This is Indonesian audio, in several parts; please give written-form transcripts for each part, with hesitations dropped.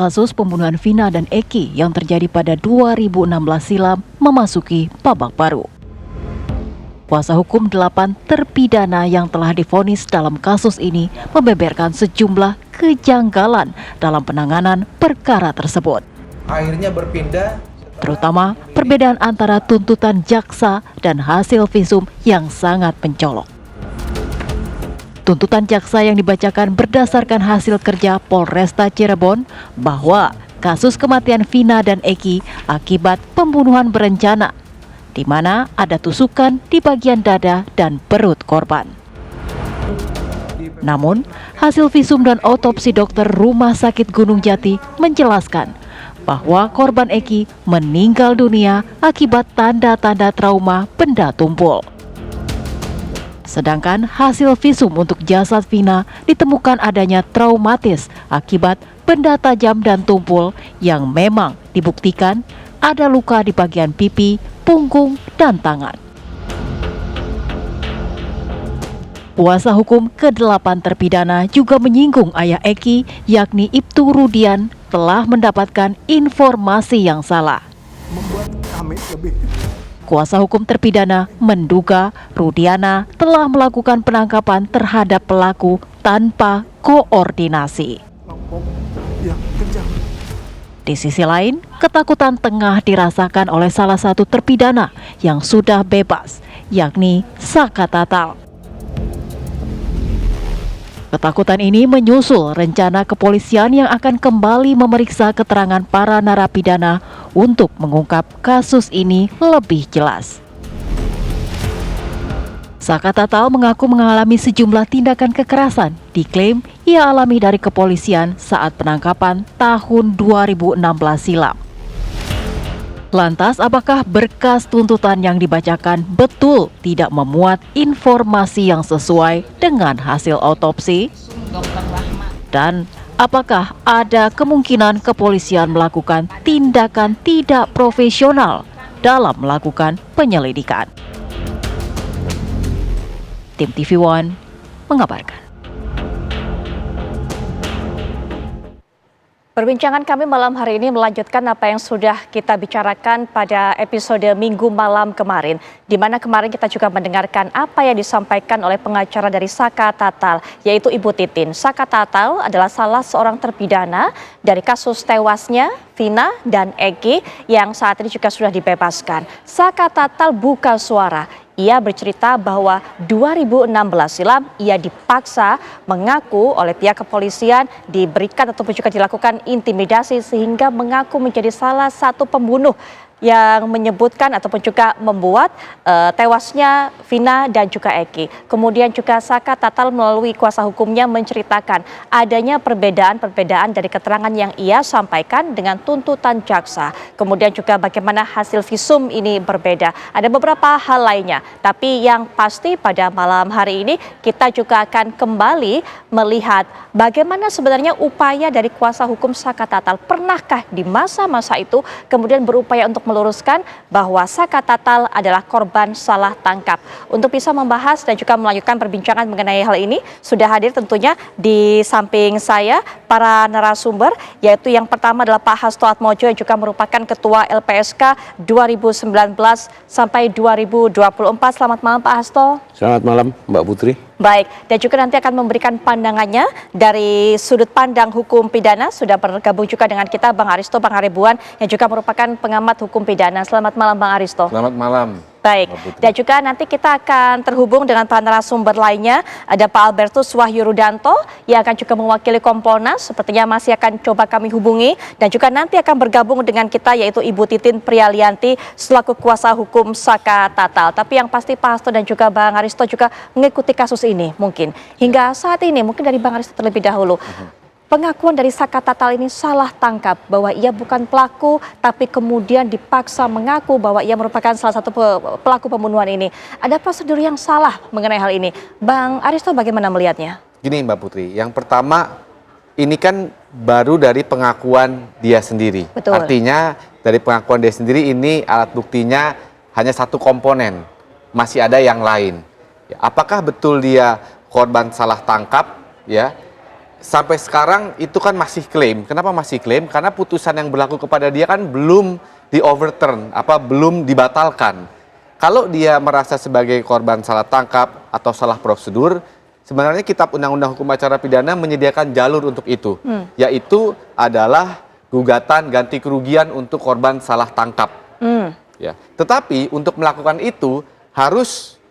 kasus pembunuhan Vina dan Eki yang terjadi pada 2016 silam memasuki babak baru. Kuasa hukum 8 terpidana yang telah divonis dalam kasus ini membeberkan sejumlah kejanggalan dalam penanganan perkara tersebut. Akhirnya berpindah, Terutama perbedaan antara tuntutan jaksa dan hasil visum yang sangat mencolok. Tuntutan jaksa yang dibacakan berdasarkan hasil kerja Polresta Cirebon bahwa kasus kematian Vina dan Eki akibat pembunuhan berencana, di mana ada tusukan di bagian dada dan perut korban. Namun, hasil visum dan otopsi dokter Rumah Sakit Gunung Jati menjelaskan bahwa korban Eki meninggal dunia akibat tanda-tanda trauma benda tumpul. Sedangkan hasil visum untuk jasad Vina ditemukan adanya traumatis akibat benda tajam dan tumpul yang memang dibuktikan ada luka di bagian pipi, punggung, dan tangan. Kuasa hukum ke-8 terpidana juga menyinggung ayah Eki, yakni Ibtu Rudian, telah mendapatkan informasi yang salah. Membuat kami lebih Kuasa hukum terpidana menduga Rudiana telah melakukan penangkapan terhadap pelaku tanpa koordinasi. kelompok yang kejam. Di sisi lain, ketakutan tengah dirasakan oleh salah satu terpidana yang sudah bebas, yakni Saka Tatal. Ketakutan ini menyusul rencana kepolisian yang akan kembali memeriksa keterangan para narapidana untuk mengungkap kasus ini lebih jelas. Saka Tatal mengaku mengalami sejumlah tindakan kekerasan, diklaim ia alami dari kepolisian saat penangkapan tahun 2016 silam. Lantas, apakah berkas tuntutan yang dibacakan betul tidak memuat informasi yang sesuai dengan hasil otopsi? Dan apakah ada kemungkinan kepolisian melakukan tindakan tidak profesional dalam melakukan penyelidikan? Tim TV One mengabarkan. Perbincangan kami malam hari ini melanjutkan apa yang sudah kita bicarakan pada episode Minggu malam kemarin, di mana kemarin kita juga mendengarkan apa yang disampaikan oleh pengacara dari Saka Tatal, yaitu Ibu Titin. Saka Tatal adalah salah seorang terpidana dari kasus tewasnya Vina dan Eki yang saat ini juga sudah dibebaskan. Saka Tatal buka suara. Ia bercerita bahwa 2016 silam ia dipaksa mengaku oleh pihak kepolisian, diberikan ataupun juga dilakukan intimidasi sehingga mengaku menjadi salah satu pembunuh yang menyebutkan ataupun juga membuat tewasnya Vina dan juga Eki. Kemudian juga Saka Tatal melalui kuasa hukumnya menceritakan adanya perbedaan dari keterangan yang ia sampaikan dengan tuntutan jaksa. Kemudian juga bagaimana hasil visum ini berbeda. Ada beberapa hal lainnya, tapi yang pasti pada malam hari ini kita juga akan kembali melihat bagaimana sebenarnya upaya dari kuasa hukum Saka Tatal. Pernahkah di masa-masa itu kemudian berupaya untuk meluruskan bahwa Saka Tatal adalah korban salah tangkap. Untuk bisa membahas dan juga melanjutkan perbincangan mengenai hal ini, sudah hadir tentunya di samping saya para narasumber, yaitu yang pertama adalah Pak Hasto Atmojo yang juga merupakan Ketua LPSK 2019 sampai 2024. Selamat malam Pak Hasto. Selamat malam Mbak Putri. Baik, dan juga nanti akan memberikan pandangannya dari sudut pandang hukum pidana. Sudah bergabung juga dengan kita Bang Aristo Bang Haribuan yang juga merupakan pengamat hukum pidana. Selamat malam Bang Aristo. selamat malam. Baik, dan juga nanti kita akan terhubung dengan para narasumber lainnya. Ada Pak Albertus Wahyu Rudanto yang akan juga mewakili Kompolnas. Sepertinya masih akan coba kami hubungi. Dan juga nanti akan bergabung dengan kita yaitu Ibu Titin Prialianti selaku kuasa hukum Saka Tatal. Tapi yang pasti Pak Hasto dan juga Bang Aristo juga mengikuti kasus ini mungkin. Hingga saat ini mungkin dari Bang Aristo terlebih dahulu. Pengakuan dari Saka Tatal ini salah tangkap bahwa ia bukan pelaku tapi kemudian dipaksa mengaku bahwa ia merupakan salah satu pelaku pembunuhan ini. Ada prosedur yang salah mengenai hal ini. Bang Aristo bagaimana melihatnya? Gini Mbak Putri, yang pertama ini kan baru dari pengakuan dia sendiri. Betul. Artinya dari pengakuan dia sendiri ini alat buktinya hanya satu komponen, masih ada yang lain. Ya, apakah betul dia korban salah tangkap? Ya, sampai sekarang itu kan masih klaim. Kenapa masih klaim? Karena putusan yang berlaku kepada dia kan belum di-overturn, belum dibatalkan. Kalau dia merasa sebagai korban salah tangkap atau salah prosedur, sebenarnya Kitab Undang-Undang Hukum Acara Pidana menyediakan jalur untuk itu, yaitu adalah gugatan ganti kerugian untuk korban salah tangkap. Ya. Tetapi untuk melakukan itu harus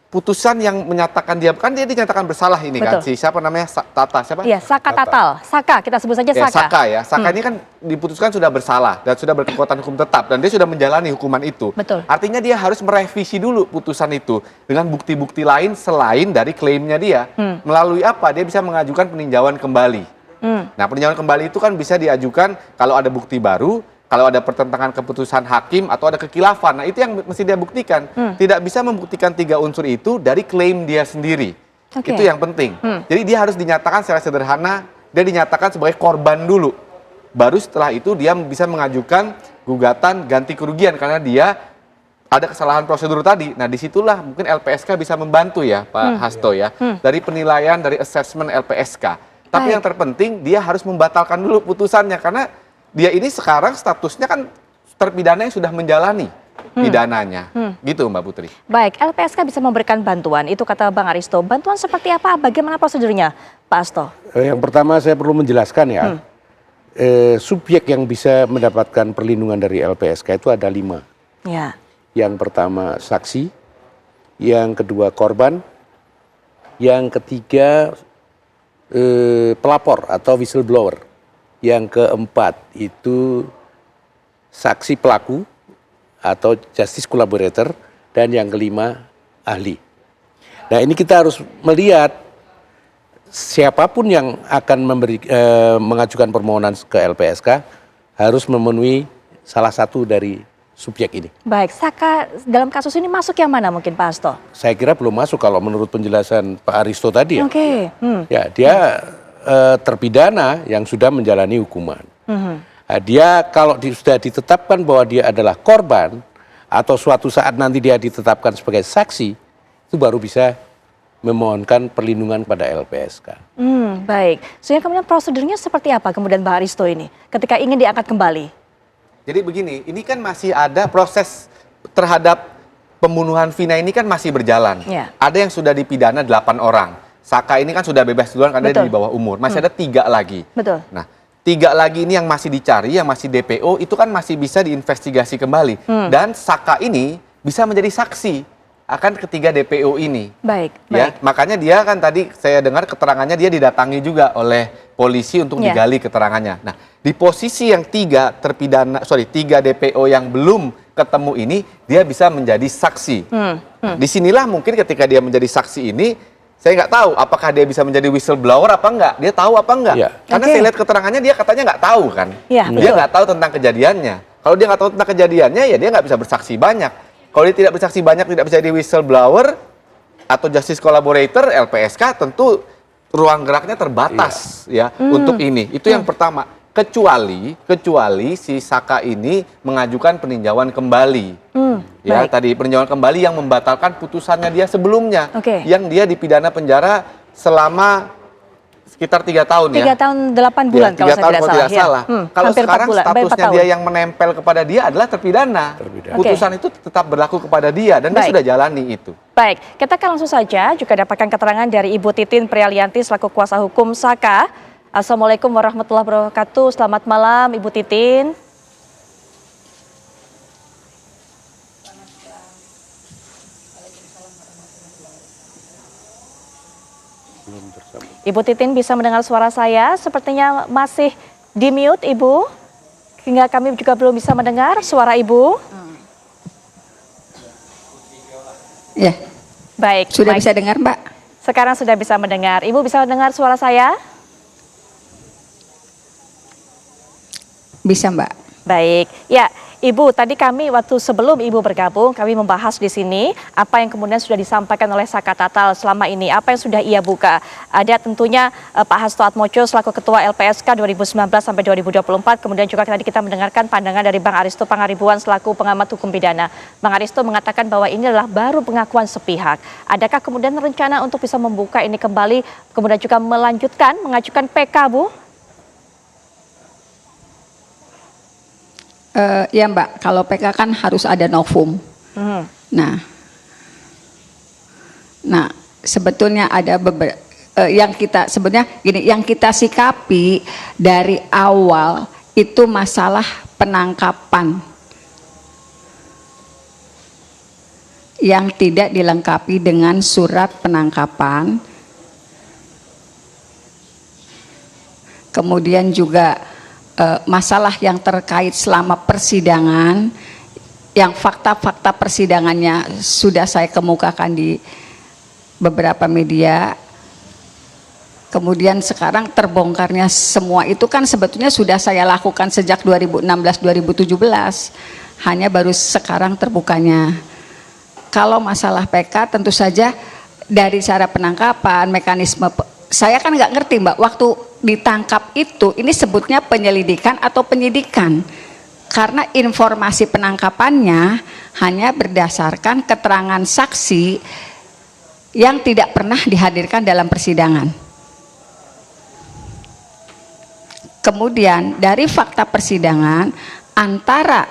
putusan yang menyatakan dia dinyatakan bersalah ini. Betul. Kan si siapa namanya Tata siapa? Iya, Saka Tatal. Saka, kita sebut saja Ya, Saka. Saka ya. Saka ini kan diputuskan sudah bersalah dan sudah berkekuatan hukum tetap dan dia sudah menjalani hukuman itu. Betul. Artinya dia harus merevisi dulu putusan itu dengan bukti-bukti lain selain dari klaimnya dia. Melalui apa? Dia bisa mengajukan peninjauan kembali. Nah, peninjauan kembali itu kan bisa diajukan kalau ada bukti baru, kalau ada pertentangan keputusan hakim atau ada kekhilafan. Nah, itu yang mesti dia buktikan. Tidak bisa membuktikan 3 unsur itu dari klaim dia sendiri. Oke. Itu yang penting. Jadi dia harus dinyatakan secara sederhana, dia dinyatakan sebagai korban dulu. Baru setelah itu dia bisa mengajukan gugatan ganti kerugian karena dia ada kesalahan prosedur tadi. Nah, disitulah mungkin LPSK bisa membantu ya, Pak Hasto ya. Dari penilaian, dari assessment LPSK. Tapi yang terpenting dia harus membatalkan dulu putusannya karena dia ini sekarang statusnya kan terpidana yang sudah menjalani pidananya. Gitu Mbak Putri. Baik, LPSK bisa memberikan bantuan, itu kata Bang Aristo. Bantuan seperti apa? Bagaimana prosedurnya, Pak Hasto? Yang pertama saya perlu menjelaskan ya, subjek yang bisa mendapatkan perlindungan dari LPSK itu ada 5. Ya. Yang pertama saksi, yang kedua korban, yang ketiga pelapor atau whistleblower. Yang keempat itu saksi pelaku atau justice collaborator, dan yang kelima ahli. Nah, ini kita harus melihat siapapun yang akan mengajukan permohonan ke LPSK harus memenuhi salah satu dari subjek ini. Baik, Saka dalam kasus ini masuk yang mana mungkin Pak Hasto? Saya kira belum masuk kalau menurut penjelasan Pak Aristo tadi ya. Oke. Ya, dia terpidana yang sudah menjalani hukuman. Nah, dia kalau sudah ditetapkan bahwa dia adalah korban atau suatu saat nanti dia ditetapkan sebagai saksi, itu baru bisa memohonkan perlindungan pada LPSK. Baik. Sehingga kemudian prosedurnya seperti apa kemudian Pak Aristo ini ketika ingin diangkat kembali? Jadi begini, ini kan masih ada proses terhadap pembunuhan Vina ini kan masih berjalan. Ya. Ada yang sudah dipidana 8 orang. Saka ini kan sudah bebas duluan karena dia Betul. di bawah umur. Masih ada 3 lagi. Betul. Nah, 3 lagi ini yang masih dicari, yang masih DPO, itu kan masih bisa diinvestigasi kembali. Dan Saka ini bisa menjadi saksi akan ketiga DPO ini. Baik, Ya, baik. makanya dia kan tadi saya dengar keterangannya dia didatangi juga oleh polisi untuk Ya. digali keterangannya. Nah, di posisi yang 3 DPO yang belum ketemu ini, dia bisa menjadi saksi. Disinilah mungkin ketika dia menjadi saksi ini, saya nggak tahu apakah dia bisa menjadi whistleblower apa enggak. Dia tahu apa enggak? Ya. Karena Oke. saya lihat keterangannya dia katanya nggak tahu kan. Ya, Dia betul. nggak tahu tentang kejadiannya. Kalau dia nggak tahu tentang kejadiannya, ya dia nggak bisa bersaksi banyak. Kalau dia tidak bersaksi banyak, tidak bisa jadi whistleblower atau justice collaborator, LPSK tentu ruang geraknya terbatas ya untuk ini. Itu yang pertama. Kecuali si Saka ini mengajukan peninjauan kembali. Ya, baik. tadi peninjauan kembali yang membatalkan putusannya dia sebelumnya. Oke. Yang dia dipidana penjara selama sekitar 3 tahun ya. 3 tahun 8 bulan Ya, kalau 3 saya tahun tidak kalau salah. tidak salah. Kalau Hampir 4 sekarang bulan, hampir 4 statusnya tahun. dia yang menempel kepada dia adalah terpidana. Putusan itu tetap berlaku kepada dia dan dia Baik. sudah jalani itu. Baik, kita akan langsung saja juga dapatkan keterangan dari Ibu Titin Prialianti selaku kuasa hukum Saka. Assalamualaikum warahmatullahi wabarakatuh. Selamat malam Ibu Titin. Ibu Titin bisa mendengar suara saya? Sepertinya masih di mute Ibu. Hingga kami juga belum bisa mendengar suara Ibu. Ya, Baik, sudah baik. bisa dengar, Mbak? Sekarang sudah bisa mendengar. Ibu bisa mendengar suara saya? Bisa, Mbak. Baik, ya Ibu, tadi kami waktu sebelum Ibu bergabung, kami membahas di sini apa yang kemudian sudah disampaikan oleh Saka Tatal selama ini, apa yang sudah ia buka. Ada tentunya Pak Hasto Atmojo selaku Ketua LPSK 2019 sampai 2024, kemudian juga tadi kita mendengarkan pandangan dari Bang Aristo Pangaribuan selaku pengamat hukum pidana. Bang Aristo mengatakan bahwa ini adalah baru pengakuan sepihak. Adakah kemudian rencana untuk bisa membuka ini kembali, kemudian juga melanjutkan, mengajukan PK, Bu? Ya Mbak, kalau PK kan harus ada novum. Nah, sebetulnya ada beberapa yang kita sebenarnya gini, yang kita sikapi dari awal itu masalah penangkapan yang tidak dilengkapi dengan surat penangkapan, kemudian juga masalah yang terkait selama persidangan, yang fakta-fakta persidangannya sudah saya kemukakan di beberapa media. Kemudian sekarang terbongkarnya semua itu kan sebetulnya sudah saya lakukan sejak 2016-2017, hanya baru sekarang terbukanya. Kalau masalah PK tentu saja dari cara penangkapan, mekanisme, saya kan nggak ngerti Mbak, waktu ditangkap itu ini sebutnya penyelidikan atau penyidikan, karena informasi penangkapannya hanya berdasarkan keterangan saksi yang tidak pernah dihadirkan dalam persidangan. Kemudian dari fakta persidangan antara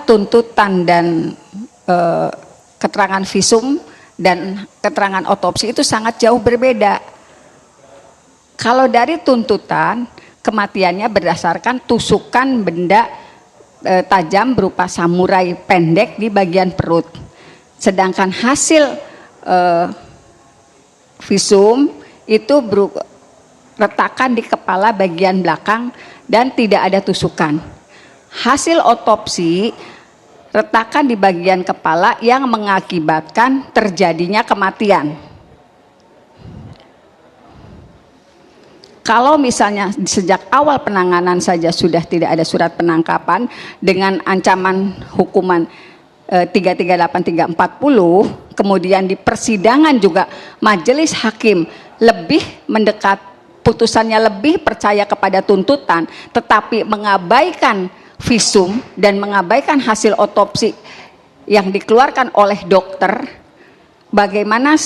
tuntutan dan keterangan visum dan keterangan otopsi itu sangat jauh berbeda. Kalau dari tuntutan, kematiannya berdasarkan tusukan benda tajam berupa samurai pendek di bagian perut. Sedangkan hasil visum itu retakan di kepala bagian belakang dan tidak ada tusukan. Hasil otopsi, retakan di bagian kepala yang mengakibatkan terjadinya kematian. Kalau misalnya sejak awal penanganan saja sudah tidak ada surat penangkapan dengan ancaman hukuman 338 340, kemudian di persidangan juga majelis hakim lebih mendekat, putusannya lebih percaya kepada tuntutan, tetapi mengabaikan visum dan mengabaikan hasil otopsi yang dikeluarkan oleh dokter. Bagaimana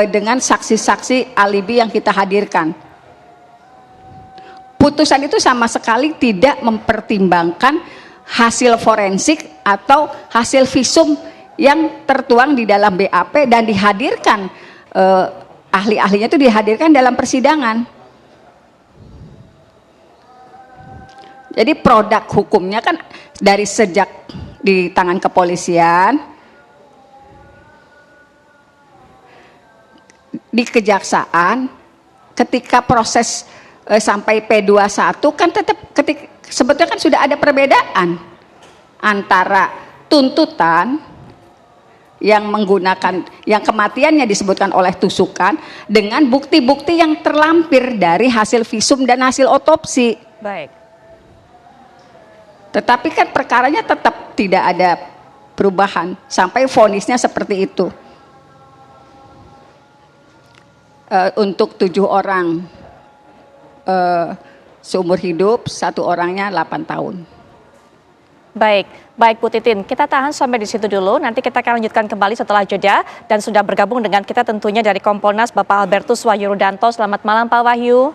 dengan saksi-saksi alibi yang kita hadirkan? Putusan itu sama sekali tidak mempertimbangkan hasil forensik atau hasil visum yang tertuang di dalam BAP dan dihadirkan, ahli-ahlinya itu dihadirkan dalam persidangan. Jadi produk hukumnya kan dari sejak di tangan kepolisian, di kejaksaan, ketika proses sampai P21 kan tetap sebetulnya kan sudah ada perbedaan antara tuntutan yang menggunakan, yang kematiannya disebutkan oleh tusukan, dengan bukti-bukti yang terlampir dari hasil visum dan hasil otopsi. Baik. Tetapi kan perkaranya tetap tidak ada perubahan sampai vonisnya seperti itu. Untuk 7 orang seumur hidup, 1 orangnya 8 tahun. Baik, baik Bu Titin, kita tahan sampai di situ dulu. Nanti kita akan lanjutkan kembali setelah jeda, dan sudah bergabung dengan kita tentunya dari Kompolnas Bapak Albertus Wahyu Rudanto. Selamat malam Pak Wahyu.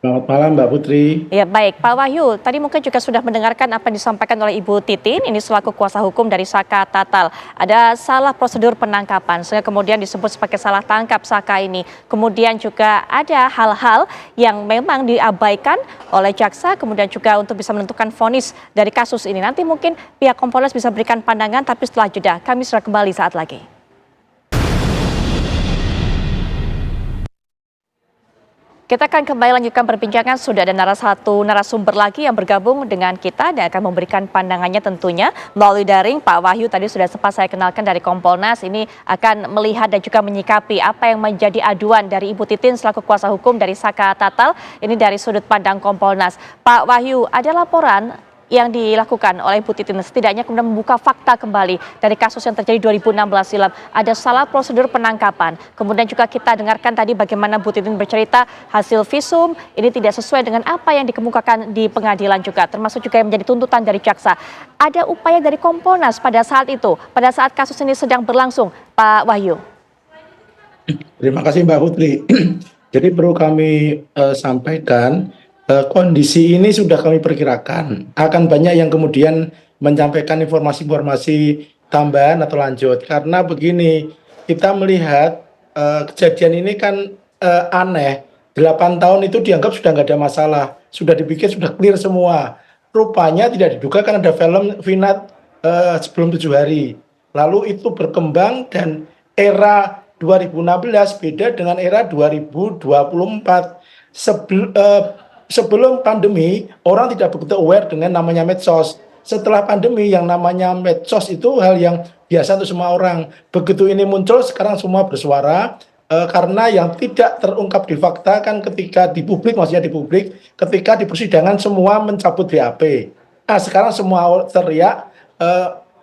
Selamat malam Mbak Putri. Ya baik, Pak Wahyu, tadi mungkin juga sudah mendengarkan apa yang disampaikan oleh Ibu Titin, ini selaku kuasa hukum dari Saka Tatal. Ada salah prosedur penangkapan, sehingga kemudian disebut sebagai salah tangkap Saka ini. Kemudian juga ada hal-hal yang memang diabaikan oleh jaksa, kemudian juga untuk bisa menentukan vonis dari kasus ini. Nanti mungkin pihak Kompolnas bisa berikan pandangan, tapi setelah jeda, kami sudah kembali saat lagi. Kita akan kembali lanjutkan perbincangan. Sudah ada satu narasumber lagi yang bergabung dengan kita dan akan memberikan pandangannya tentunya melalui daring. Pak Wahyu tadi sudah sempat saya kenalkan dari Kompolnas. Ini akan melihat dan juga menyikapi apa yang menjadi aduan dari Ibu Titin selaku kuasa hukum dari Saka Tatal. Ini dari sudut pandang Kompolnas. Pak Wahyu, ada laporan yang dilakukan oleh Ibu Titin setidaknya kemudian membuka fakta kembali dari kasus yang terjadi 2016 silam. Ada salah prosedur penangkapan. Kemudian juga kita dengarkan tadi bagaimana Bu Titin bercerita hasil visum ini tidak sesuai dengan apa yang dikemukakan di pengadilan juga. Termasuk juga yang menjadi tuntutan dari jaksa. Ada upaya dari Kompolnas pada saat itu, pada saat kasus ini sedang berlangsung, Pak Wahyu. Terima kasih Mbak Putri. Jadi perlu kami sampaikan, kondisi ini sudah kami perkirakan. Akan banyak yang kemudian menyampaikan informasi-informasi tambahan atau lanjut. Karena begini, kita melihat kejadian ini kan aneh. 8 tahun itu dianggap sudah nggak ada masalah. Sudah dipikir sudah clear semua. Rupanya tidak diduga kan ada film Vinat sebelum 7 hari. Lalu itu berkembang dan era 2016 beda dengan era 2024. Sebelum pandemi, orang tidak begitu aware dengan namanya medsos. Setelah pandemi, yang namanya medsos itu hal yang biasa untuk semua orang. Begitu ini muncul, sekarang semua bersuara. Karena yang tidak terungkap di fakta kan ketika di publik, maksudnya di publik, ketika di persidangan semua mencabut BAP. Nah, sekarang semua teriak.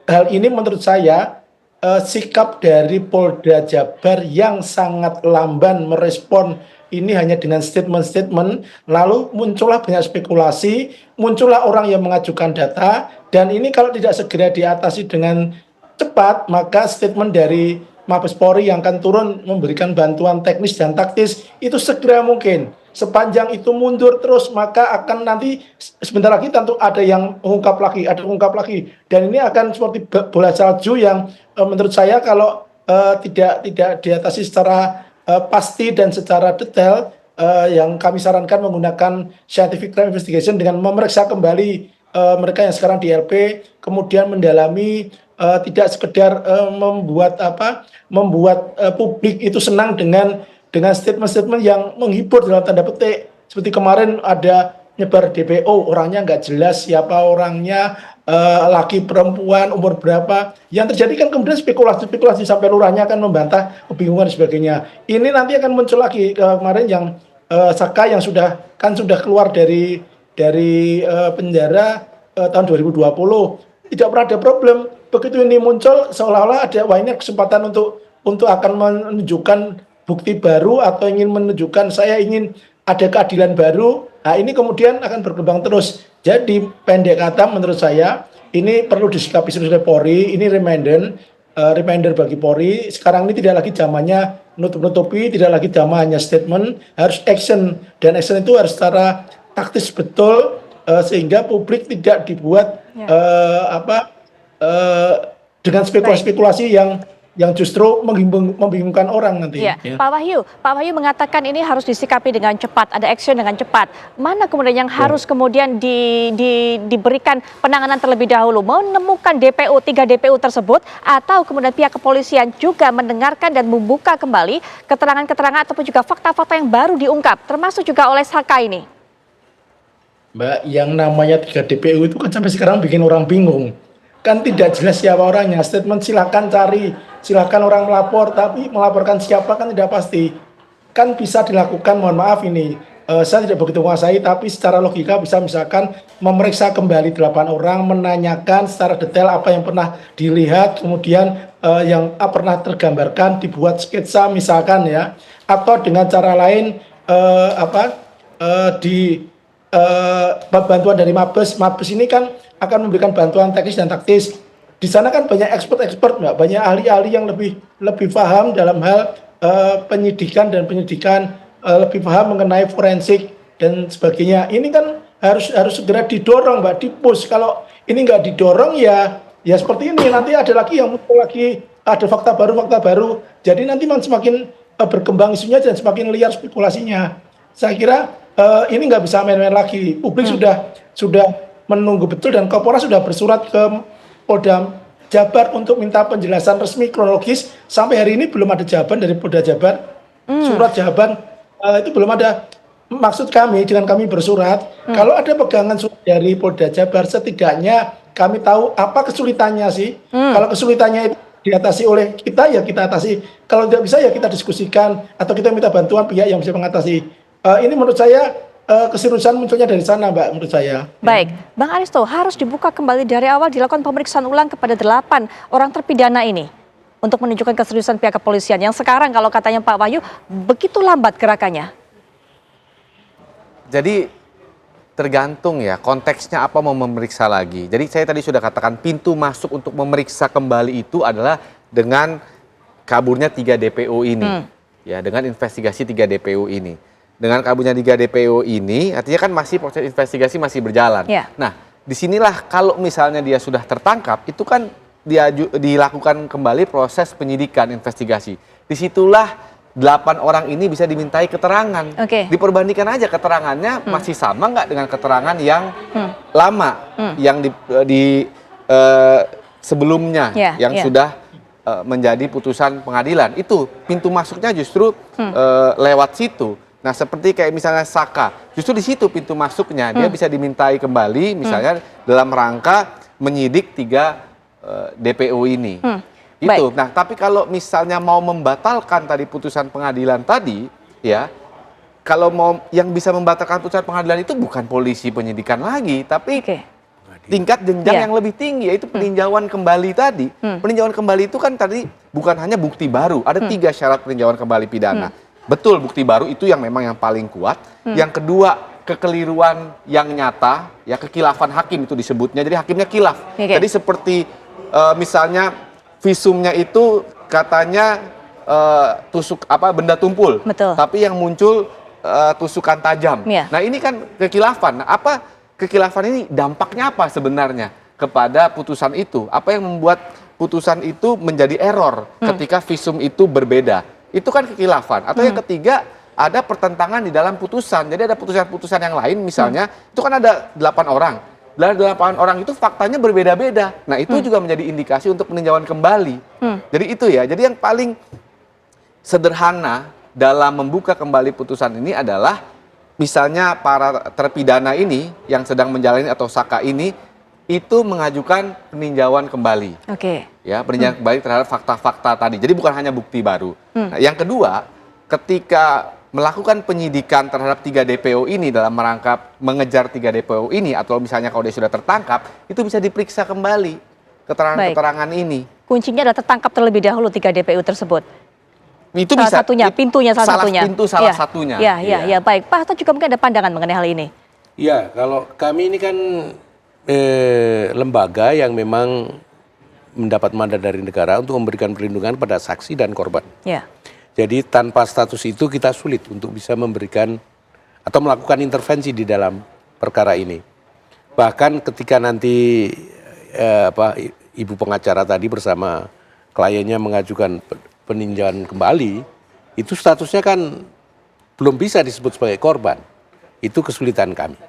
Hal ini menurut saya, sikap dari Polda Jabar yang sangat lamban merespon ini hanya dengan statement-statement, lalu muncullah banyak spekulasi, muncullah orang yang mengajukan data, dan ini kalau tidak segera diatasi dengan cepat, maka statement dari Mabes Polri yang akan turun memberikan bantuan teknis dan taktis, itu segera mungkin. Sepanjang itu mundur terus, maka akan nanti sebentar lagi tentu ada yang mengungkap lagi, dan ini akan seperti bola salju yang menurut saya kalau tidak diatasi secara pasti dan secara detail, yang kami sarankan menggunakan scientific crime investigation dengan memeriksa kembali mereka yang sekarang di LP, kemudian mendalami, tidak sekedar membuat publik itu senang dengan statement-statement yang menghibur dalam tanda petik. Seperti kemarin ada nyebar DPO, orangnya nggak jelas siapa orangnya, laki perempuan, umur berapa. Yang terjadi kan kemudian spekulasi sampai lurahnya akan membantah, kebingungan dan sebagainya. Ini nanti akan muncul lagi kemarin yang Saka yang sudah keluar dari penjara tahun 2020. Tidak pernah ada problem. Begitu ini muncul seolah-olah ada ini kesempatan untuk akan menunjukkan bukti baru atau ingin menunjukkan saya ingin ada keadilan baru. Nah, ini kemudian akan berkembang terus. Jadi pendek kata menurut saya ini perlu disikapi oleh Polri. Ini reminder bagi Polri. Sekarang ini tidak lagi zamannya nutup-nutupi, tidak lagi zamannya statement, harus action, dan action itu harus secara taktis betul, sehingga publik tidak dibuat dengan spekulasi-spekulasi yang justru membingungkan orang nanti. Ya. Pak Wahyu mengatakan ini harus disikapi dengan cepat, ada action dengan cepat. Mana kemudian yang harus kemudian diberikan penanganan terlebih dahulu? Menemukan DPU, 3 DPU tersebut, atau kemudian pihak kepolisian juga mendengarkan dan membuka kembali keterangan-keterangan ataupun juga fakta-fakta yang baru diungkap, termasuk juga oleh Saka ini? Mbak, yang namanya 3 DPU itu kan sampai sekarang bikin orang bingung. Kan tidak jelas siapa orangnya. Statement silakan cari, silakan orang melapor, tapi melaporkan siapa kan tidak pasti. Kan bisa dilakukan, mohon maaf ini, saya tidak begitu menguasai, tapi secara logika bisa misalkan memeriksa kembali 8 orang, menanyakan secara detail apa yang pernah dilihat, kemudian yang pernah tergambarkan, dibuat sketsa misalkan ya, atau dengan cara lain bantuan dari Mabes ini kan akan memberikan bantuan teknis dan taktis. Di sana kan banyak expert, Mbak, banyak ahli-ahli yang lebih paham dalam hal penyidikan, lebih paham mengenai forensik dan sebagainya. Ini kan harus segera didorong, Mbak, di-push. Kalau ini nggak didorong ya seperti ini, nanti ada lagi yang muncul lagi, ada fakta baru. Jadi nanti semakin berkembang isunya dan semakin liar spekulasinya. Saya kira ini nggak bisa main-main lagi. Publik sudah menunggu betul, dan Kapolres sudah bersurat ke Polda Jabar untuk minta penjelasan resmi kronologis. Sampai hari ini belum ada jawaban dari Polda Jabar. Surat jawaban itu belum ada. maksud kami dengan kami bersurat, kalau ada pegangan surat dari Polda Jabar, setidaknya kami tahu apa kesulitannya sih. Kalau kesulitannya itu diatasi oleh kita, ya kita atasi. Kalau tidak bisa, ya kita diskusikan atau kita minta bantuan pihak yang bisa mengatasi. Ini menurut saya keseriusan munculnya dari sana, Mbak, menurut saya. Baik, Bang Aristo, harus dibuka kembali dari awal, dilakukan pemeriksaan ulang kepada 8 orang terpidana ini untuk menunjukkan keseriusan pihak kepolisian yang sekarang kalau katanya Pak Wahyu begitu lambat gerakannya. Jadi tergantung ya konteksnya apa mau memeriksa lagi. Jadi saya tadi sudah katakan pintu masuk untuk memeriksa kembali itu adalah dengan kaburnya 3 DPO ini. Ya, dengan investigasi 3 DPO ini. Dengan kaburnya 3 DPO ini artinya kan masih proses investigasi masih berjalan. Ya. Nah, disinilah kalau misalnya dia sudah tertangkap itu kan dilakukan kembali proses penyidikan investigasi. Disitulah 8 orang ini bisa dimintai keterangan. Oke. Diperbandingkan aja keterangannya masih sama nggak dengan keterangan yang lama, yang sebelumnya, yang sudah menjadi putusan pengadilan. Itu pintu masuknya justru lewat situ. Nah, seperti kayak misalnya Saka, justru di situ pintu masuknya dia bisa dimintai kembali, misalnya dalam rangka menyidik 3 DPO ini. Itu. Baik. Nah, tapi kalau misalnya mau membatalkan tadi putusan pengadilan tadi, ya, kalau mau yang bisa membatalkan putusan pengadilan itu bukan polisi penyidikan lagi, tapi tingkat jenjang yang lebih tinggi, yaitu peninjauan kembali tadi. Peninjauan kembali itu kan tadi bukan hanya bukti baru, ada 3 syarat peninjauan kembali pidana. Betul, bukti baru itu yang memang yang paling kuat. Yang kedua, kekeliruan yang nyata, ya kekilafan hakim itu disebutnya. Jadi hakimnya kilaf. Jadi seperti misalnya visumnya itu katanya tusuk benda tumpul, tapi yang muncul tusukan tajam. Nah, ini kan kekilafan. Nah, apa kekilafan ini dampaknya apa sebenarnya kepada putusan itu? Apa yang membuat putusan itu menjadi error ketika visum itu berbeda? Itu kan kekilafan. Atau yang ketiga, ada pertentangan di dalam putusan. Jadi ada putusan-putusan yang lain misalnya, itu kan ada 8 orang. Dari 8 orang itu faktanya berbeda-beda. Nah, itu juga menjadi indikasi untuk peninjauan kembali. Jadi itu ya. Jadi yang paling sederhana dalam membuka kembali putusan ini adalah misalnya para terpidana ini yang sedang menjalani atau Saka ini itu mengajukan peninjauan kembali. Ya, peninjauan kembali terhadap fakta-fakta tadi. Jadi bukan hanya bukti baru. Nah, yang kedua, ketika melakukan penyidikan terhadap 3 DPO ini dalam merangkap mengejar 3 DPO ini, atau misalnya kalau dia sudah tertangkap, itu bisa diperiksa kembali keterangan-keterangan ini. Kuncinya adalah tertangkap terlebih dahulu 3 DPO tersebut. Itu salah bisa satunya, pintunya salah satunya. Pintu salah satunya. Ya, baik. Pak Hasto juga mungkin ada pandangan mengenai hal ini. Ya, kalau kami ini kan lembaga yang memang mendapat mandat dari negara untuk memberikan perlindungan pada saksi dan korban. Jadi tanpa status itu kita sulit untuk bisa memberikan atau melakukan intervensi di dalam perkara ini. Bahkan ketika nanti ibu pengacara tadi bersama kliennya mengajukan peninjauan kembali, itu statusnya kan belum bisa disebut sebagai korban. Itu kesulitan kami.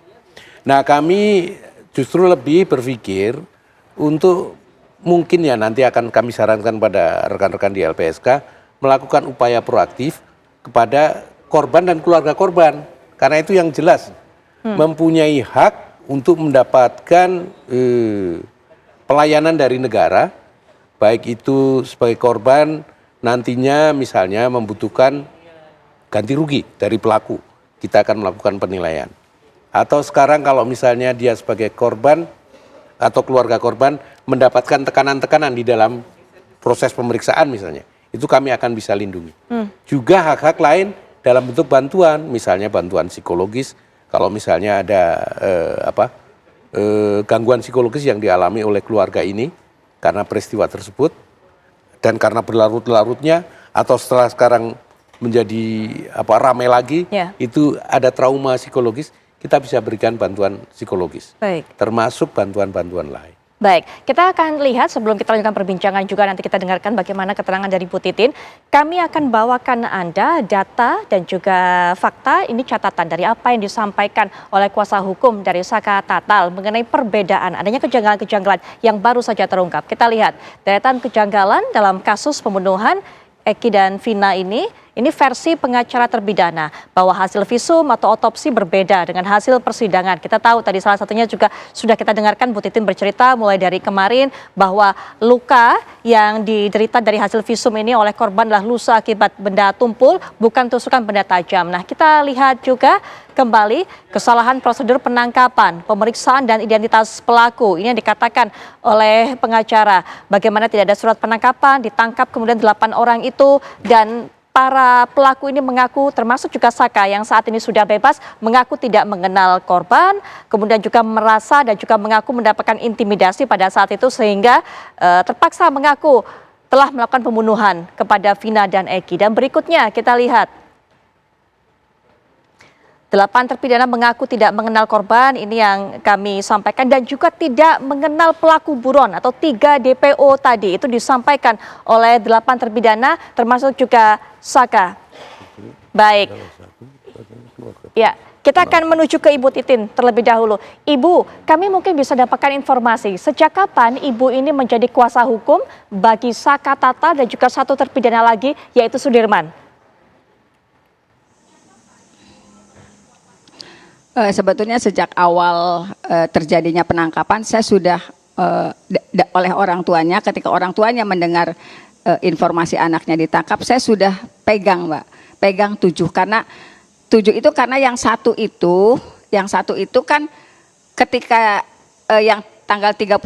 Nah, kami justru lebih berpikir untuk mungkin ya nanti akan kami sarankan pada rekan-rekan di LPSK melakukan upaya proaktif kepada korban dan keluarga korban. Karena itu yang jelas, mempunyai hak untuk mendapatkan pelayanan dari negara, baik itu sebagai korban nantinya misalnya membutuhkan ganti rugi dari pelaku, kita akan melakukan penilaian. Atau sekarang kalau misalnya dia sebagai korban atau keluarga korban mendapatkan tekanan-tekanan di dalam proses pemeriksaan misalnya, itu kami akan bisa lindungi. Juga hak-hak lain dalam bentuk bantuan, misalnya bantuan psikologis, kalau misalnya ada gangguan psikologis yang dialami oleh keluarga ini karena peristiwa tersebut, dan karena berlarut-larutnya atau setelah sekarang menjadi ramai lagi, itu ada trauma psikologis, kita bisa berikan bantuan psikologis, termasuk bantuan-bantuan lain. Baik, kita akan lihat sebelum kita lanjutkan perbincangan juga nanti kita dengarkan bagaimana keterangan dari Bu Titin. Kami akan bawakan Anda data dan juga fakta, ini catatan dari apa yang disampaikan oleh kuasa hukum dari Saka Tatal mengenai perbedaan adanya kejanggalan-kejanggalan yang baru saja terungkap. Kita lihat deretan kejanggalan dalam kasus pembunuhan Eki dan Vina ini Ini versi pengacara terpidana bahwa hasil visum atau otopsi berbeda dengan hasil persidangan. Kita tahu tadi salah satunya juga sudah kita dengarkan Bu Titin bercerita mulai dari kemarin bahwa luka yang diderita dari hasil visum ini oleh korban adalah luka akibat benda tumpul, bukan tusukan benda tajam. Nah, kita lihat juga kembali kesalahan prosedur penangkapan, pemeriksaan dan identitas pelaku. Ini yang dikatakan oleh pengacara. Bagaimana tidak ada surat penangkapan, ditangkap kemudian 8 orang itu, dan para pelaku ini mengaku, termasuk juga Saka yang saat ini sudah bebas, mengaku tidak mengenal korban, kemudian juga merasa dan juga mengaku mendapatkan intimidasi pada saat itu sehingga terpaksa mengaku telah melakukan pembunuhan kepada Vina dan Eki. Dan berikutnya kita lihat 8 terpidana mengaku tidak mengenal korban, ini yang kami sampaikan, dan juga tidak mengenal pelaku buron atau 3 DPO tadi. Itu disampaikan oleh 8 terpidana termasuk juga Saka. Baik. Ya, kita akan menuju ke Ibu Titin terlebih dahulu. Ibu, kami mungkin bisa dapatkan informasi sejak kapan Ibu ini menjadi kuasa hukum bagi Saka Tatal dan juga 1 terpidana lagi yaitu Sudirman? Sebetulnya sejak awal terjadinya penangkapan saya sudah oleh orang tuanya, ketika orang tuanya mendengar informasi anaknya ditangkap, saya sudah pegang, Mbak, pegang 7 karena 7 itu karena yang satu itu kan ketika yang tanggal 31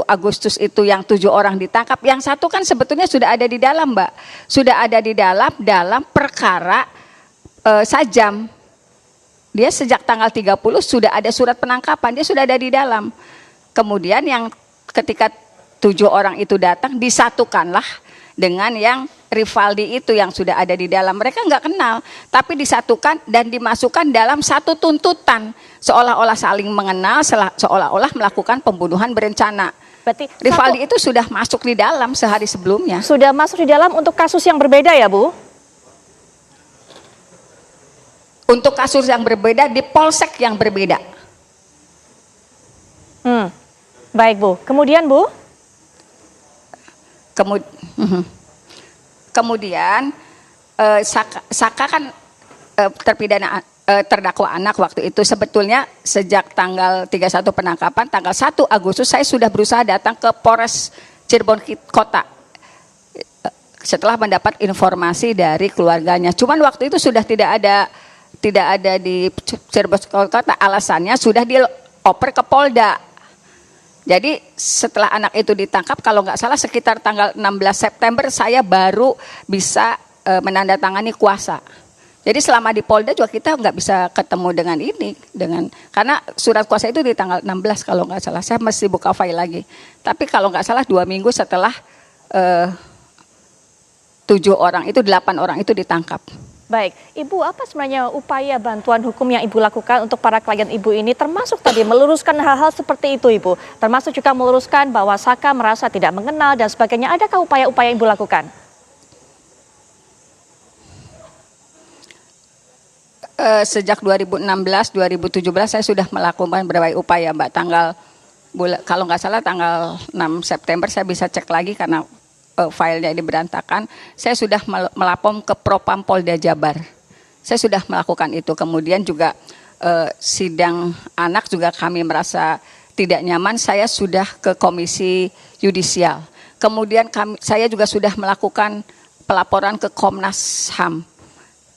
Agustus itu yang 7 orang ditangkap, yang satu kan sebetulnya sudah ada di dalam, Mbak, sudah ada di dalam perkara Sajam. Dia sejak tanggal 30 sudah ada surat penangkapan, dia sudah ada di dalam. Kemudian yang ketika 7 orang itu datang disatukanlah dengan yang Rivaldi itu yang sudah ada di dalam. Mereka nggak kenal, tapi disatukan dan dimasukkan dalam satu tuntutan. Seolah-olah saling mengenal, seolah-olah melakukan pembunuhan berencana. Berarti Rivaldi itu sudah masuk di dalam sehari sebelumnya. Sudah masuk di dalam untuk kasus yang berbeda ya, Bu? Untuk kasus yang berbeda di polsek yang berbeda. Baik, Bu. Kemudian, Bu? Kemudian Saka kan terpidana terdakwa anak waktu itu sebetulnya sejak tanggal 31 penangkapan, tanggal 1 Agustus saya sudah berusaha datang ke Polres Cirebon Kota setelah mendapat informasi dari keluarganya. Cuman waktu itu sudah tidak ada di Cirebon Kota, alasannya sudah dioper ke Polda. Jadi setelah anak itu ditangkap, kalau nggak salah sekitar tanggal 16 September saya baru bisa menandatangani kuasa. Jadi selama di Polda juga kita nggak bisa ketemu karena surat kuasa itu di tanggal 16 kalau nggak salah. Saya mesti buka file lagi. Tapi kalau nggak salah 2 minggu setelah 8 orang itu ditangkap. Baik, Ibu, apa sebenarnya upaya bantuan hukum yang Ibu lakukan untuk para klien Ibu ini, termasuk tadi meluruskan hal-hal seperti itu, Ibu? Termasuk juga meluruskan bahwa Saka merasa tidak mengenal dan sebagainya. Adakah upaya-upaya yang Ibu lakukan? Sejak 2016-2017 saya sudah melakukan berbagai upaya, Mbak. Kalau nggak salah tanggal 6 September saya bisa cek lagi karena filenya ini berantakan. Saya sudah melapor ke Propam Polda Jabar. Saya sudah melakukan itu. Kemudian juga sidang anak juga kami merasa tidak nyaman. Saya sudah ke Komisi Yudisial. Kemudian saya juga sudah melakukan pelaporan ke Komnas HAM.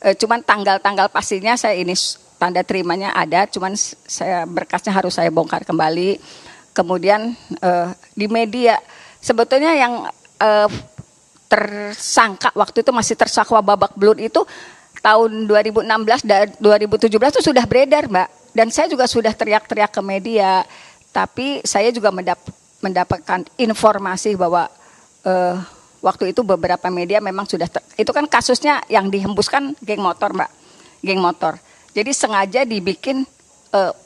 Cuman tanggal-tanggal pastinya saya ini tanda terimanya ada. Cuman saya berkasnya harus saya bongkar kembali. Kemudian di media sebetulnya yang tersangka waktu itu masih tersangka babak belur itu tahun 2016 dan 2017 itu sudah beredar, Mbak. Dan saya juga sudah teriak-teriak ke media, tapi saya juga mendapatkan informasi bahwa waktu itu beberapa media memang sudah itu kan kasusnya yang dihembuskan geng motor, Mbak. Geng motor. Jadi sengaja dibikin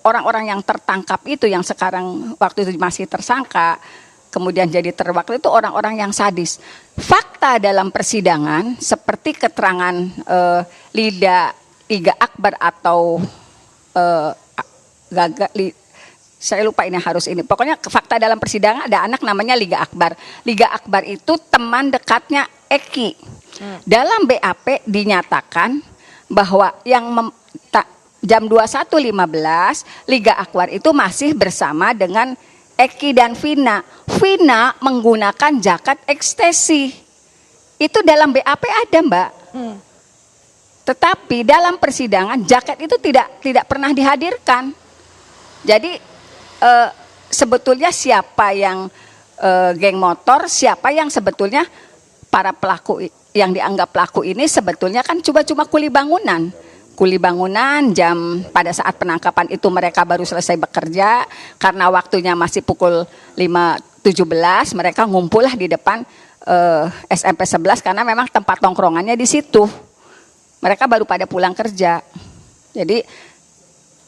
orang-orang yang tertangkap itu yang sekarang waktu itu masih tersangka kemudian jadi terwakil itu orang-orang yang sadis. Fakta dalam persidangan seperti keterangan Liga Akbar atau saya lupa ini harus ini. Pokoknya fakta dalam persidangan ada anak namanya Liga Akbar. Liga Akbar itu teman dekatnya Eki. Dalam BAP dinyatakan bahwa jam 21.15 Liga Aquar itu masih bersama dengan Eki dan Vina. Vina menggunakan jaket ekstasi. Itu dalam BAP ada, Mbak. Tetapi dalam persidangan jaket itu tidak pernah dihadirkan. Jadi sebetulnya siapa yang geng motor, siapa yang sebetulnya para pelaku yang dianggap pelaku ini sebetulnya kan cuma kuli bangunan. Kuli bangunan pada saat penangkapan itu mereka baru selesai bekerja karena waktunya masih pukul 5.17 mereka ngumpullah di depan SMP 11 karena memang tempat tongkrongannya di situ. Mereka baru pada pulang kerja. Jadi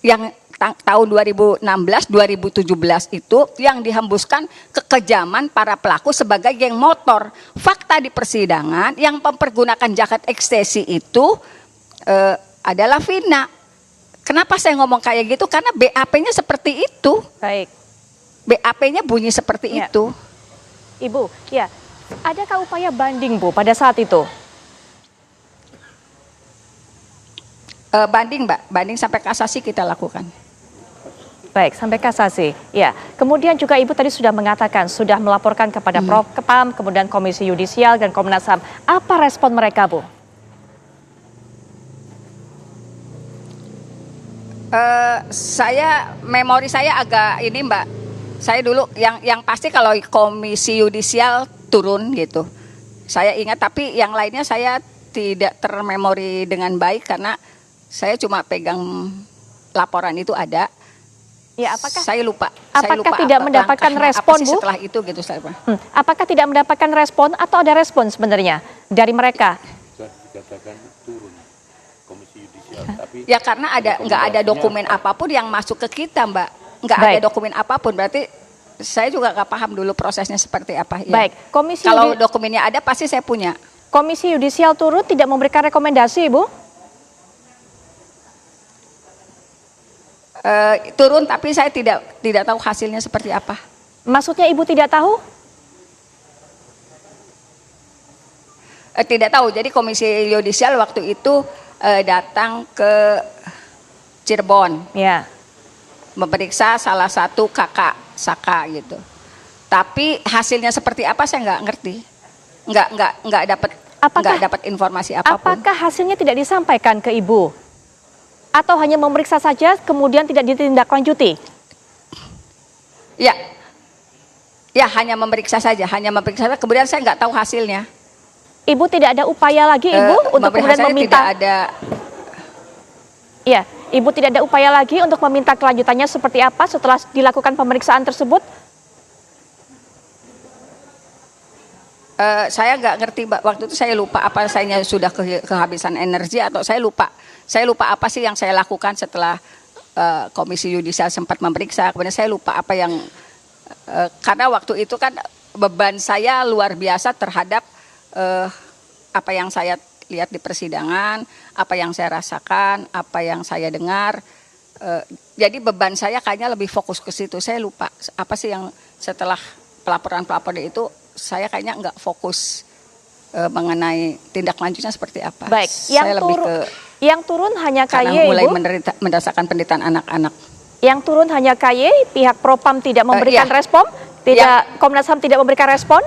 yang tahun 2016, 2017 itu yang dihembuskan kekejaman para pelaku sebagai geng motor. Fakta di persidangan yang mempergunakan jaket ekstasi itu adalah Vina. Kenapa saya ngomong kayak gitu? Karena BAP-nya seperti itu. Baik. BAP-nya bunyi seperti itu. Ibu, ya, adakah upaya banding, Bu, pada saat itu? Banding, Mbak. Banding sampai kasasi kita lakukan. Baik, sampai kasasi. Ya, kemudian juga Ibu tadi sudah mengatakan sudah melaporkan kepada Propam, kemudian Komisi Yudisial dan Komnas HAM. Apa respon mereka, Bu? Memori saya agak ini, Mbak. Saya dulu yang pasti kalau Komisi Yudisial turun gitu. Saya ingat, tapi yang lainnya saya tidak termemori dengan baik karena saya cuma pegang laporan itu ada. Ya, apakah saya lupa? Apakah tidak mendapatkan respon, Bu? Setelah itu gitu saya. Apakah tidak mendapatkan respon atau ada respon sebenarnya dari mereka? Dikatakan turun Komisi Yudisial, tapi Ya karena nggak ada dokumen apapun yang masuk ke kita, Mbak. Nggak ada dokumen apapun, berarti saya juga nggak paham dulu prosesnya seperti apa. Ya. Baik, kalau dokumennya ada pasti saya punya. Komisi Yudisial turun tidak memberikan rekomendasi, Bu? Turun, tapi saya tidak tahu hasilnya seperti apa. Maksudnya Ibu tidak tahu? Tidak tahu. Jadi Komisi Yudisial waktu itu datang ke Cirebon, Ya. memeriksa salah satu kakak Saka gitu. Tapi hasilnya seperti apa saya nggak ngerti, nggak dapat informasi apapun. Apakah hasilnya tidak disampaikan ke Ibu? Atau hanya memeriksa saja kemudian tidak ditindaklanjuti? Ya hanya memeriksa saja, kemudian saya nggak tahu hasilnya. Ibu tidak ada upaya lagi, Ibu, untuk kemudian meminta? Tidak ada. Ya, Ibu tidak ada upaya lagi untuk meminta kelanjutannya seperti apa setelah dilakukan pemeriksaan tersebut? Saya nggak ngerti, Mbak. Waktu itu saya lupa apa saya sudah kehabisan energi atau saya lupa apa sih yang saya lakukan setelah Komisi Yudisial sempat memeriksa. Kemudian saya lupa apa yang karena waktu itu kan beban saya luar biasa terhadap apa yang saya lihat di persidangan, apa yang saya rasakan, apa yang saya dengar. Jadi beban saya kayaknya lebih fokus ke situ. Saya lupa apa sih yang setelah pelaporan itu saya kayaknya nggak fokus mengenai tindak lanjutnya seperti apa. Baik, yang turun hanya karena KY, mulai Ibu? mendasarkan penderitaan anak-anak. Yang turun hanya KY, pihak Propam tidak memberikan Iya. respon? Komnas HAM tidak memberikan respon?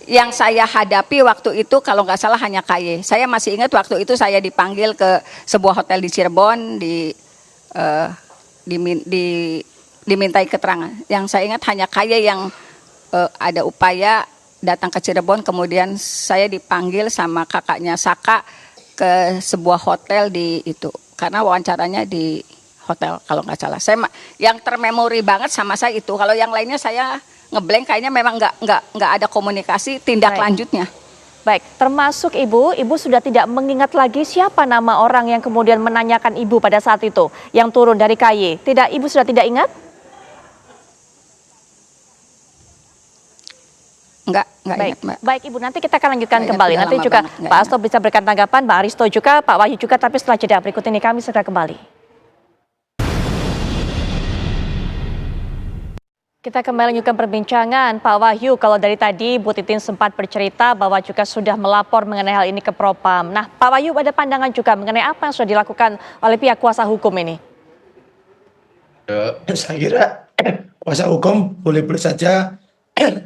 Yang saya hadapi waktu itu kalau nggak salah hanya KY. Saya masih ingat waktu itu saya dipanggil ke sebuah hotel di Cirebon, dimintai keterangan. Yang saya ingat hanya KY yang ada upaya datang ke Cirebon, kemudian saya dipanggil sama kakaknya Saka ke sebuah hotel di itu. Karena wawancaranya di hotel kalau nggak salah. Yang termemori banget sama saya itu. Kalau yang lainnya saya ngeblank, kayaknya memang nggak ada komunikasi tindak lanjutnya. Baik, termasuk Ibu sudah tidak mengingat lagi siapa nama orang yang kemudian menanyakan Ibu pada saat itu yang turun dari KY. Ibu sudah tidak ingat? Enggak Baik, ingat, Mbak. baik Ibu, nanti kita akan lanjutkan Nggak kembali. ingat, Nanti lama juga banget, Pak Hasto bisa berikan tanggapan, Pak Aristo juga, Pak Wahyu juga, tapi setelah jeda berikut ini kami segera kembali. Kita kembali lanjutkan perbincangan, Pak Wahyu. Kalau dari tadi Bu Titin sempat bercerita bahwa juga sudah melapor mengenai hal ini ke Propam. Nah, Pak Wahyu ada pandangan juga mengenai apa yang sudah dilakukan oleh pihak kuasa hukum ini? Saya kira kuasa hukum boleh-boleh saja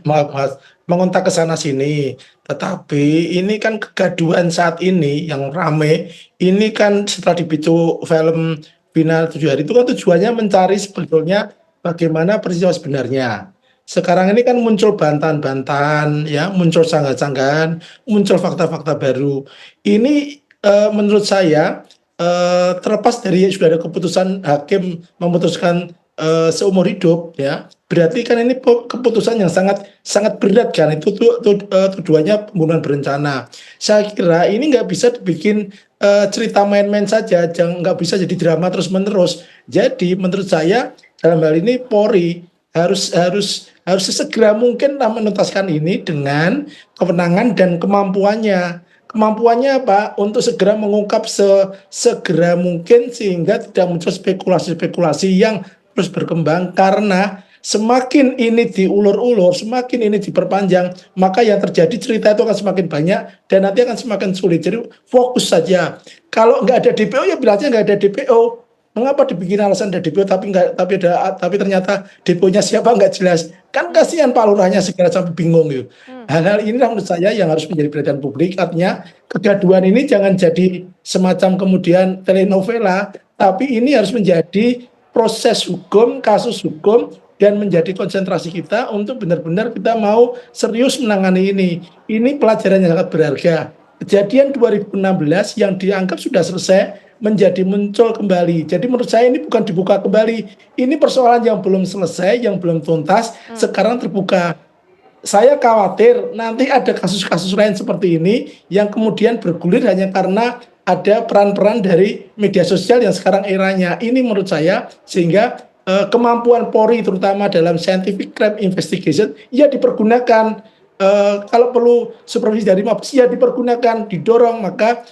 maaf Mas, mengontak ke sana sini. Tetapi ini kan kegaduhan saat ini yang rame, ini kan setelah dipicu film Final 7 Hari itu kan tujuannya mencari sebetulnya bagaimana peristiwa sebenarnya. Sekarang ini kan muncul bantahan-bantahan, ya, muncul sanggahan-sanggahan, muncul fakta-fakta baru. Ini menurut saya terlepas dari sudah ada keputusan hakim memutuskan seumur hidup, ya, berarti kan ini keputusan yang sangat sangat berat kan, itu tuduhannya pembunuhan berencana. Saya kira ini nggak bisa dibikin cerita main-main saja, jangan, nggak bisa jadi drama terus menerus. Jadi menurut saya dalam hal ini Polri harus sesegera mungkin menuntaskan ini dengan kewenangan dan kemampuannya. Kemampuannya apa? Untuk segera mengungkap segera mungkin sehingga tidak muncul spekulasi-spekulasi yang terus berkembang, karena semakin ini diulur-ulur, semakin ini diperpanjang, maka yang terjadi cerita itu akan semakin banyak dan nanti akan semakin sulit. Jadi fokus saja. Kalau nggak ada DPO ya bilangnya nggak ada DPO. Mengapa dibikin alasan ada DPO tapi ternyata DPO-nya siapa nggak jelas? Kan kasihan Pak Lurahnya segera sampai bingung gitu. Hal-hal ini menurut saya yang harus menjadi perhatian publik. Artinya kegaduhan ini jangan jadi semacam kemudian telenovela, tapi ini harus menjadi proses hukum, kasus hukum, dan menjadi konsentrasi kita untuk benar-benar kita mau serius menangani ini. Ini pelajaran yang sangat berharga. Kejadian 2016 yang dianggap sudah selesai menjadi muncul kembali. Jadi menurut saya ini bukan dibuka kembali. Ini persoalan yang belum selesai, yang belum tuntas, sekarang terbuka. Saya khawatir nanti ada kasus-kasus lain seperti ini yang kemudian bergulir hanya karena ada peran-peran dari media sosial yang sekarang eranya. Ini menurut saya sehingga kemampuan Polri terutama dalam scientific crime investigation ya dipergunakan. Kalau perlu supervisi dari Mabes ya dipergunakan, didorong. Maka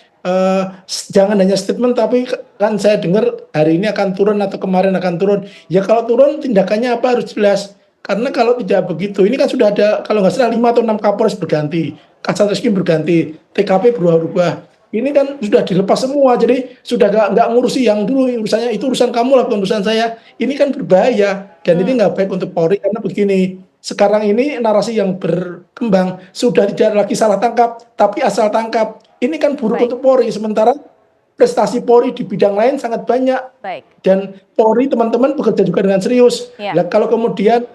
jangan hanya statement, tapi kan saya dengar hari ini akan turun atau kemarin akan turun. Ya kalau turun tindakannya apa harus jelas. Karena kalau tidak begitu, ini kan sudah ada kalau nggak salah 5 atau 6 Kapolres berganti, Kasat Reskrim berganti, TKP berubah-ubah. Ini kan sudah dilepas semua, jadi sudah nggak ngurusi yang dulu, urusannya itu urusan kamu lah, bukan urusan saya. Ini kan berbahaya dan ini nggak baik untuk Polri karena begini. Sekarang ini narasi yang berkembang sudah tidak lagi salah tangkap, tapi asal tangkap. Ini kan buruk untuk Polri, sementara prestasi Polri di bidang lain sangat banyak. Baik. Dan Polri teman-teman bekerja juga dengan serius. Nah, kalau kemudian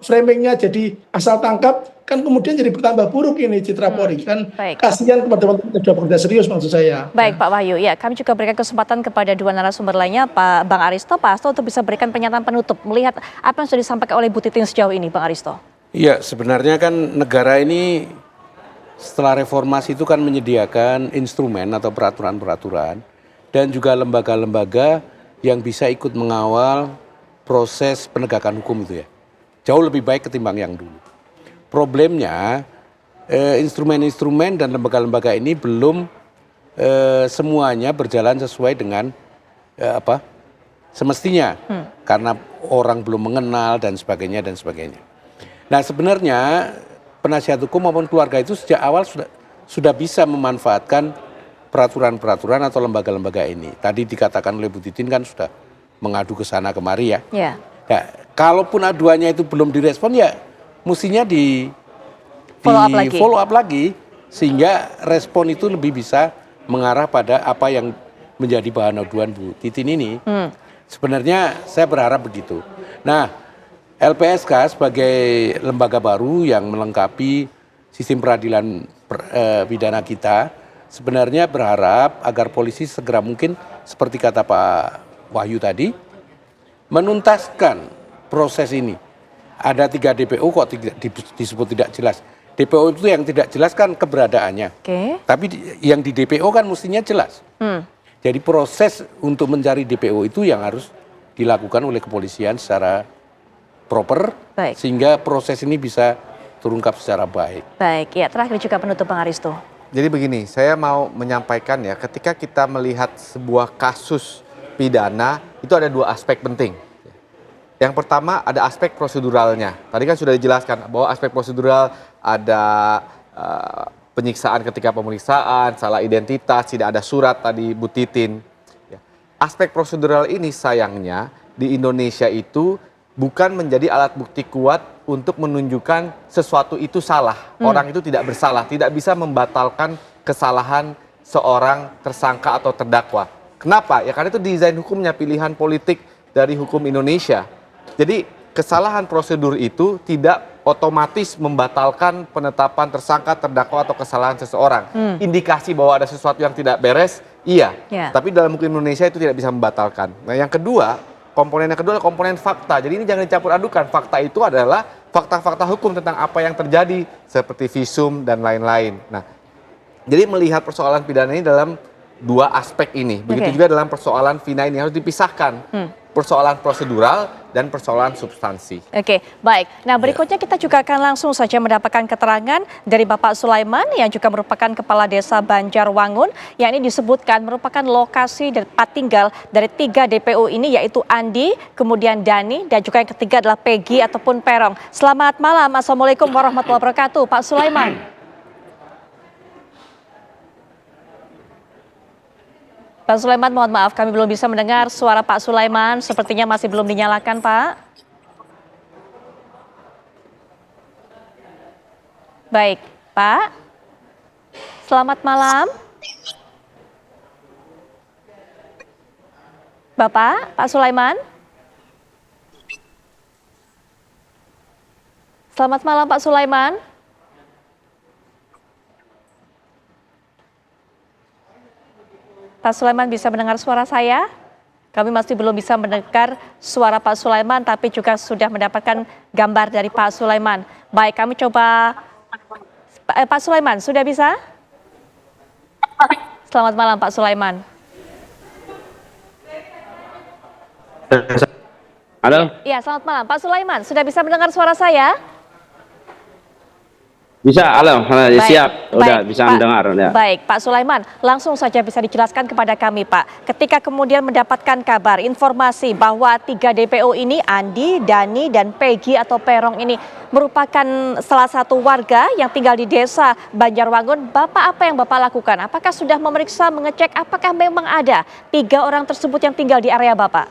framingnya jadi asal tangkap, kan kemudian jadi bertambah buruk ini citra Polri. Kan kasihan kepada teman-teman yang sudah bekerja serius maksud saya. Baik Pak Wahyu, ya kami juga berikan kesempatan kepada dua narasumber lainnya, Bang Aristo, Pak Hasto, untuk bisa berikan pernyataan penutup melihat apa yang sudah disampaikan oleh Bu Titin sejauh ini, Bang Aristo. Iya, sebenarnya kan negara ini setelah reformasi itu kan menyediakan instrumen atau peraturan-peraturan dan juga lembaga-lembaga yang bisa ikut mengawal proses penegakan hukum itu ya. Jauh lebih baik ketimbang yang dulu. Problemnya instrumen-instrumen dan lembaga-lembaga ini belum semuanya berjalan sesuai dengan semestinya, karena orang belum mengenal dan sebagainya dan sebagainya. Nah sebenarnya penasihat hukum maupun keluarga itu sejak awal sudah bisa memanfaatkan peraturan-peraturan atau lembaga-lembaga ini. Tadi dikatakan oleh Bu Titin kan sudah mengadu ke sana kemari ya. Ya. Nah, kalaupun aduannya itu belum direspon ya mestinya follow up lagi sehingga respon itu lebih bisa mengarah pada apa yang menjadi bahan aduan Bu Titin ini. Sebenarnya saya berharap begitu. Nah, LPSK sebagai lembaga baru yang melengkapi sistem peradilan pidana kita sebenarnya berharap agar polisi segera mungkin seperti kata Pak Wahyu tadi menuntaskan proses ini. Ada 3 DPO kok disebut tidak jelas. DPO itu yang tidak jelas kan keberadaannya. Tapi yang di DPO kan mestinya jelas. Jadi proses untuk mencari DPO itu yang harus dilakukan oleh kepolisian secara proper, sehingga proses ini bisa terungkap secara baik. Baik, ya terakhir juga penutup Bang Aristo. Jadi begini, saya mau menyampaikan ya, ketika kita melihat sebuah kasus pidana, itu ada 2 aspek penting. Yang pertama ada aspek proseduralnya. Tadi kan sudah dijelaskan bahwa aspek prosedural ada penyiksaan ketika pemeriksaan, salah identitas, tidak ada surat tadi Bu Titin. Ya. Aspek prosedural ini sayangnya di Indonesia itu bukan menjadi alat bukti kuat untuk menunjukkan sesuatu itu salah. Orang itu tidak bersalah, tidak bisa membatalkan kesalahan seorang tersangka atau terdakwa. Kenapa? Ya karena itu desain hukumnya, pilihan politik dari hukum Indonesia. Jadi kesalahan prosedur itu tidak otomatis membatalkan penetapan tersangka, terdakwa atau kesalahan seseorang. Indikasi bahwa ada sesuatu yang tidak beres, iya. Tapi dalam hukum Indonesia itu tidak bisa membatalkan. Nah yang kedua, komponen yang kedua adalah komponen fakta. Jadi ini jangan dicampur adukan. Fakta itu adalah fakta-fakta hukum tentang apa yang terjadi, seperti visum dan lain-lain. Nah, jadi melihat persoalan pidana ini dalam dua aspek ini. Begitu juga dalam persoalan vina ini harus dipisahkan. Persoalan prosedural dan persoalan substansi. Oke, baik. Nah, berikutnya kita juga akan langsung saja mendapatkan keterangan dari Bapak Sulaiman yang juga merupakan Kepala Desa Banjarwangun, yang ini disebutkan merupakan lokasi dan tempat tinggal dari 3 DPO ini, yaitu Andi, kemudian Dani, dan juga yang ketiga adalah Peggy ataupun Perong. Selamat malam, Assalamualaikum warahmatullahi wabarakatuh, Pak Sulaiman. Pak Sulaiman, mohon maaf kami belum bisa mendengar suara Pak Sulaiman, sepertinya masih belum dinyalakan, Pak. Baik, Pak. Selamat malam. Bapak, Pak Sulaiman. Selamat malam, Pak Sulaiman. Pak Sulaiman bisa mendengar suara saya? Kami masih belum bisa mendengar suara Pak Sulaiman, tapi juga sudah mendapatkan gambar dari Pak Sulaiman. Baik, kami coba. Pak Sulaiman, sudah bisa? Selamat malam, Pak Sulaiman. Halo? Iya, selamat malam. Pak Sulaiman, sudah bisa mendengar suara saya? Bisa, halo, siap, udah baik, bisa Pak, mendengar. Ya. Baik, Pak Sulaiman, langsung saja bisa dijelaskan kepada kami, Pak. Ketika kemudian mendapatkan kabar, informasi bahwa 3 DPO ini, Andi, Dani, dan Peggy atau Perong ini merupakan salah satu warga yang tinggal di desa Banjarwangun, Bapak apa yang Bapak lakukan? Apakah sudah memeriksa, mengecek apakah memang ada 3 orang tersebut yang tinggal di area Bapak?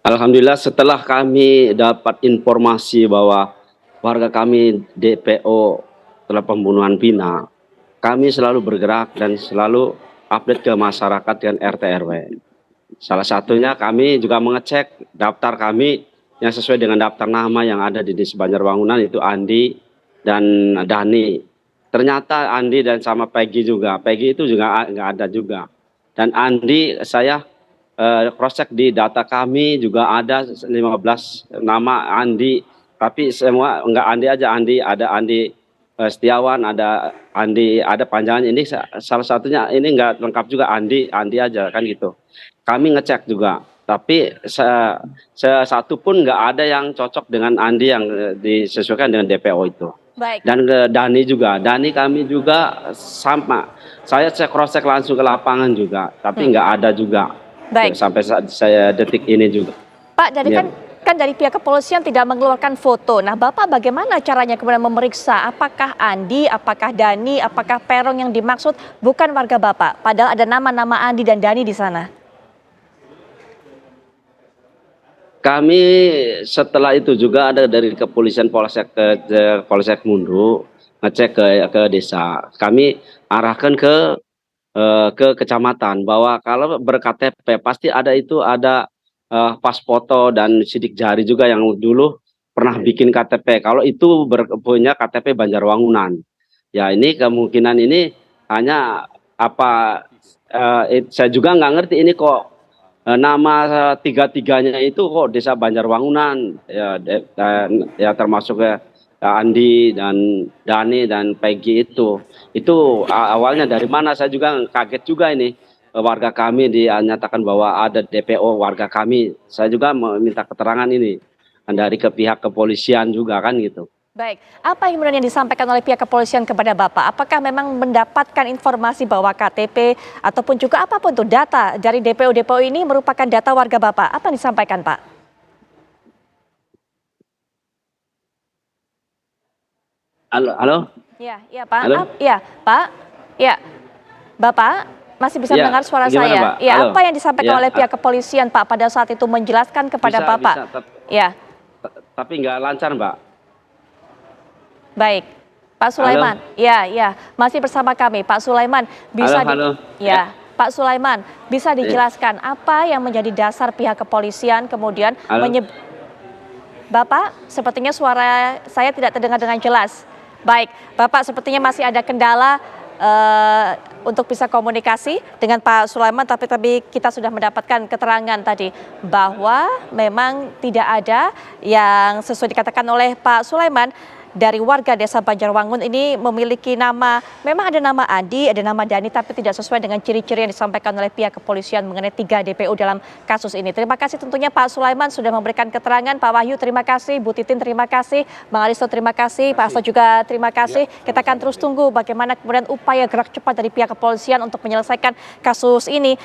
Alhamdulillah setelah kami dapat informasi bahwa warga kami DPO telah pembunuhan vina, kami selalu bergerak dan selalu update ke masyarakat dan RT RW. Salah satunya kami juga mengecek daftar kami yang sesuai dengan daftar nama yang ada di Desa Banjarwangunan, itu Andi dan Dani. Ternyata Andi dan sama Peggy juga. Peggy itu juga nggak ada juga. Dan Andi saya cross-check di data kami juga ada 15 nama Andi. Tapi semua enggak Andi aja, Andi ada Andi Setiawan, ada Andi, ada panjangan ini salah satunya ini enggak lengkap juga Andi aja kan gitu. Kami ngecek juga, tapi satu pun enggak ada yang cocok dengan Andi yang disesuaikan dengan DPO itu. Baik. Dan ke Dani juga, Dani kami juga sama. Saya cek cross check langsung ke lapangan juga, tapi enggak ada juga. Baik. Sampai saya detik ini juga. Pak, dari kan dari pihak kepolisian tidak mengeluarkan foto. Nah, Bapak bagaimana caranya kemudian memeriksa apakah Andi, apakah Dani, apakah Perong yang dimaksud bukan warga Bapak? Padahal ada nama-nama Andi dan Dani di sana. Kami setelah itu juga ada dari kepolisian Polsek Mundu ngecek ke desa. Kami arahkan ke kecamatan bahwa kalau ber-KTP pasti ada pas foto dan sidik jari juga yang dulu pernah bikin KTP. Kalau itu punya KTP Banjarwangunan. Ya ini kemungkinan ini hanya saya juga nggak ngerti ini kok nama tiga-tiganya itu kok Desa Banjarwangunan. Ya termasuk Andi dan Dani dan Peggy itu. Itu awalnya dari mana saya juga kaget juga ini. Warga kami dinyatakan bahwa ada DPO warga kami. Saya juga meminta keterangan ini dari pihak kepolisian juga kan gitu. Baik, apa yang kemudian yang disampaikan oleh pihak kepolisian kepada Bapak? Apakah memang mendapatkan informasi bahwa KTP ataupun juga apapun tuh data dari DPO-DPO ini merupakan data warga Bapak? Apa yang disampaikan, Pak? Halo. Iya, Pak. Halo? Iya, Pak. Iya. Bapak masih bisa Iya, mendengar suara gimana, saya? Pak? Iya, Halo? apa yang disampaikan Iya, oleh pihak kepolisian, Pak, pada saat itu menjelaskan kepada Bisa, Bapak? bisa, Iya, tapi nggak lancar, Mbak. baik. Pak Sulaiman. Iya, masih bersama kami. Pak Sulaiman, bisa Halo. Ya, Pak Sulaiman, bisa dijelaskan apa yang menjadi dasar pihak kepolisian kemudian Halo? Bapak, sepertinya suara saya tidak terdengar dengan jelas. Baik, Bapak sepertinya masih ada kendala untuk bisa komunikasi dengan Pak Sulaiman, tapi kita sudah mendapatkan keterangan tadi bahwa memang tidak ada yang sesuai dikatakan oleh Pak Sulaiman dari warga desa Banjarwangun ini memiliki nama, memang ada nama Adi, ada nama Dani, tapi tidak sesuai dengan ciri-ciri yang disampaikan oleh pihak kepolisian mengenai 3 DPO dalam kasus ini. Terima kasih tentunya Pak Sulaiman sudah memberikan keterangan. Pak Wahyu terima kasih, Bu Titin terima kasih, Bang Aristo terima kasih, Pak Asto juga terima kasih. Kita akan terus tunggu bagaimana kemudian upaya gerak cepat dari pihak kepolisian untuk menyelesaikan kasus ini.